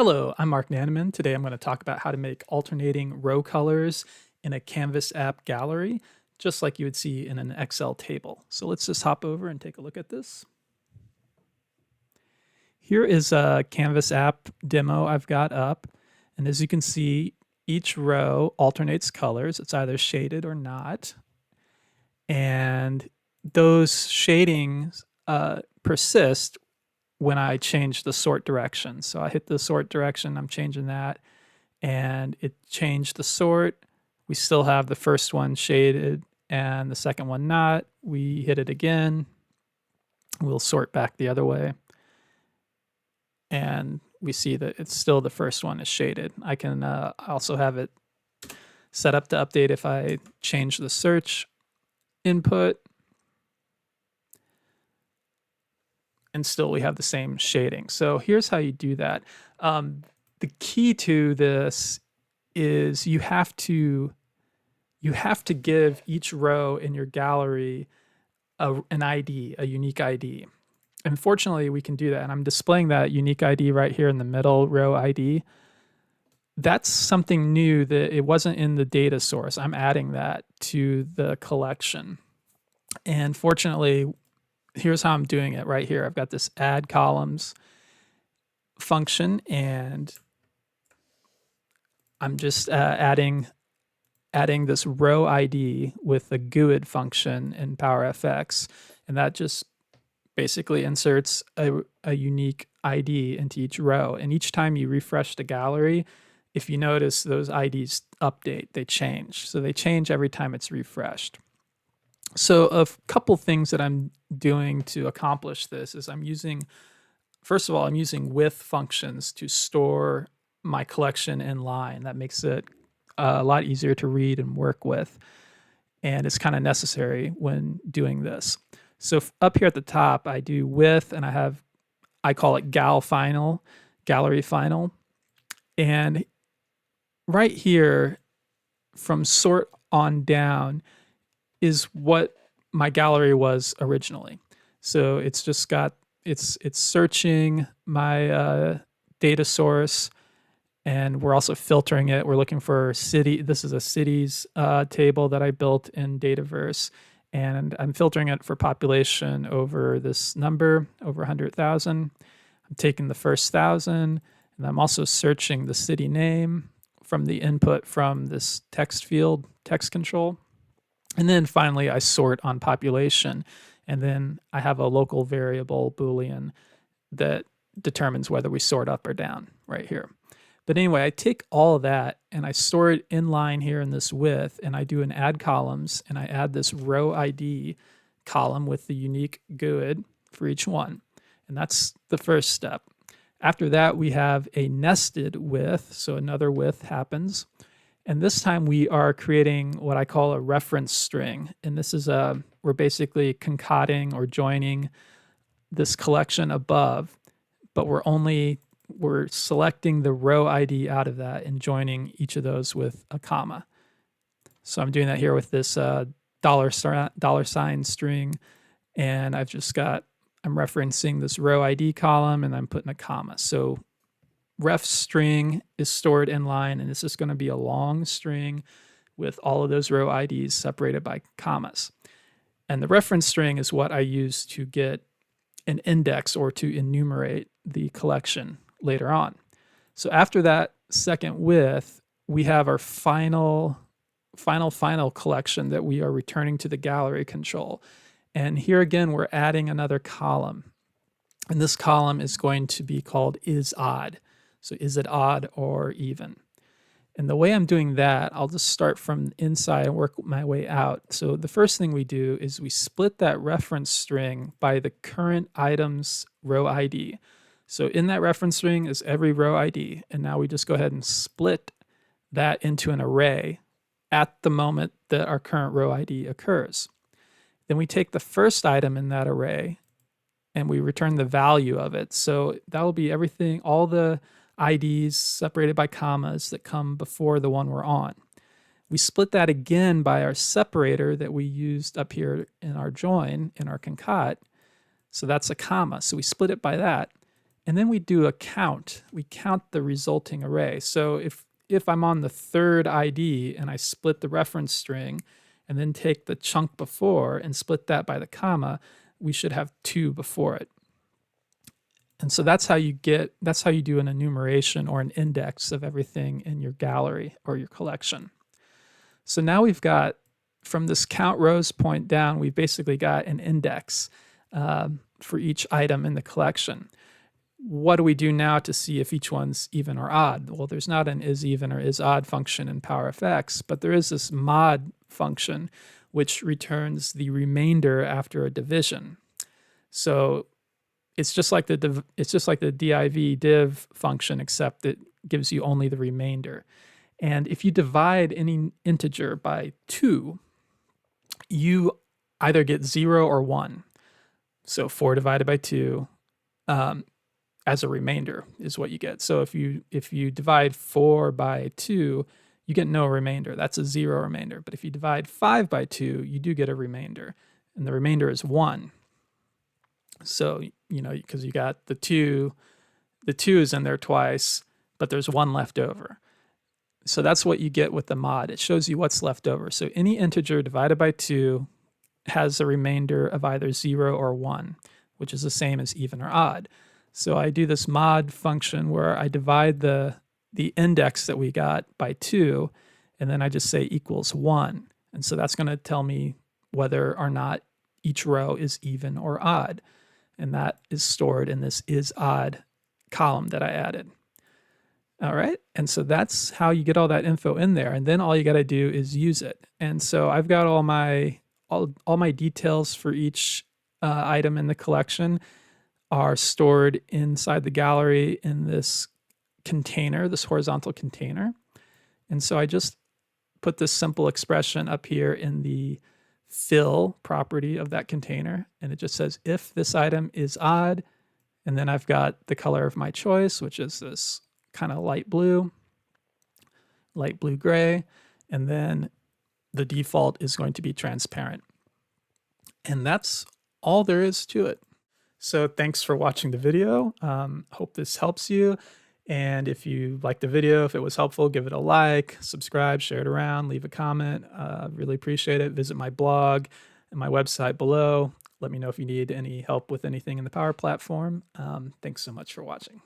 Hello, I'm Mark Naneman. Today I'm going to talk about how to make alternating row colors in a Canvas app gallery, just like you would see in an Excel table. So let's just hop over and take a look at this. Here is a Canvas app demo I've got up. And as you can see, each row alternates colors. It's either shaded or not. And those shadings persist when I change the sort direction. So I hit the sort direction, I'm changing that, and it changed the sort. We still have the first one shaded and the second one not. We hit it again. We'll sort back the other way. And we see that it's still the first one is shaded. I can also have it set up to update if I change the search input. And still we have the same shading. So here's how you do that. The key to this is you have to give each row in your gallery an ID, a unique ID. And fortunately, we can do that. And I'm displaying that unique ID right here in the middle row ID. That's something new that it wasn't in the data source. I'm adding that to the collection. And fortunately, here's how I'm doing it right here. I've got this add columns function, and I'm just adding this row ID with the GUID function in PowerFX, and that just basically inserts a unique ID into each row. And each time you refresh the gallery, if you notice, those IDs update, they change. So they change every time it's refreshed. So a couple things that I'm doing to accomplish this is first of all, I'm using with functions to store my collection in line. That makes it a lot easier to read and work with. And it's kind of necessary when doing this. So up here at the top, I do with, and I call it gallery final. And right here, from sort on down, is what my gallery was originally. So it's just it's searching my data source, and we're also filtering it. We're looking for city. This is a cities table that I built in Dataverse, and I'm filtering it for population over this number, over 100,000. I'm taking the first 1,000, and I'm also searching the city name from the input from this text field, text control. And then finally, I sort on population, and then I have a local variable Boolean that determines whether we sort up or down right here. But anyway, I take all of that and I store it in line here in this with, and I do an add columns, and I add this row ID column with the unique GUID for each one. And that's the first step. After that, we have a nested with, so another with happens. And this time we are creating what I call a reference string. And this is we're basically concatenating or joining this collection above, but we're selecting the row ID out of that and joining each of those with a comma. So I'm doing that here with this dollar sign string, and I'm referencing this row ID column, and I'm putting a comma. So ref string is stored in line, and this is going to be a long string with all of those row IDs separated by commas. And the reference string is what I use to get an index or to enumerate the collection later on. So after that second with, we have our final collection that we are returning to the gallery control. And here again, we're adding another column. And this column is going to be called is odd. So is it odd or even? And the way I'm doing that, I'll just start from inside and work my way out. So the first thing we do is we split that reference string by the current item's row ID. So in that reference string is every row ID. And now we just go ahead and split that into an array at the moment that our current row ID occurs. Then we take the first item in that array and we return the value of it. So that'll be everything, all the IDs separated by commas that come before the one we're on. We split that again by our separator that we used up here in our join, in our concat. So that's a comma. So we split it by that. And then we do a count. We count the resulting array. So if I'm on the third ID and I split the reference string and then take the chunk before and split that by the comma, we should have 2 before it. And so that's how you do an enumeration or an index of everything in your gallery or your collection. So now we've got, from this count rows point down, we've basically got an index for each item in the collection. What do we do now to see if each one's even or odd? Well, there's not an is-even or is-odd function in PowerFX, but there is this mod function which returns the remainder after a division. So it's just like the div div function, except it gives you only the remainder. And if you divide any integer by 2, you either get 0 or 1. So 4 divided by 2 as a remainder is what you get. So if you divide 4 by 2, you get no remainder. That's a 0 remainder. But if you divide 5 by 2, you do get a remainder. And the remainder is 1. So, because you got the 2 is in there twice, but there's 1 left over. So that's what you get with the mod. It shows you what's left over. So any integer divided by 2 has a remainder of either 0 or 1, which is the same as even or odd. So I do this mod function where I divide the index that we got by 2, and then I just say equals 1. And so that's going to tell me whether or not each row is even or odd. And that is stored in this is odd column that I added. All right. And so that's how you get all that info in there. And then all you got to do is use it. And so I've got all my details for each item in the collection are stored inside the gallery in this container, this horizontal container. And so I just put this simple expression up here in the fill property of that container. And it just says, if this item is odd, and then I've got the color of my choice, which is this kind of light blue gray, and then the default is going to be transparent. And that's all there is to it. So thanks for watching the video. Hope this helps you. And if you liked the video, if it was helpful, give it a like, subscribe, share it around, leave a comment. Really appreciate it. Visit my blog and my website below. Let me know if you need any help with anything in the Power Platform. Thanks so much for watching.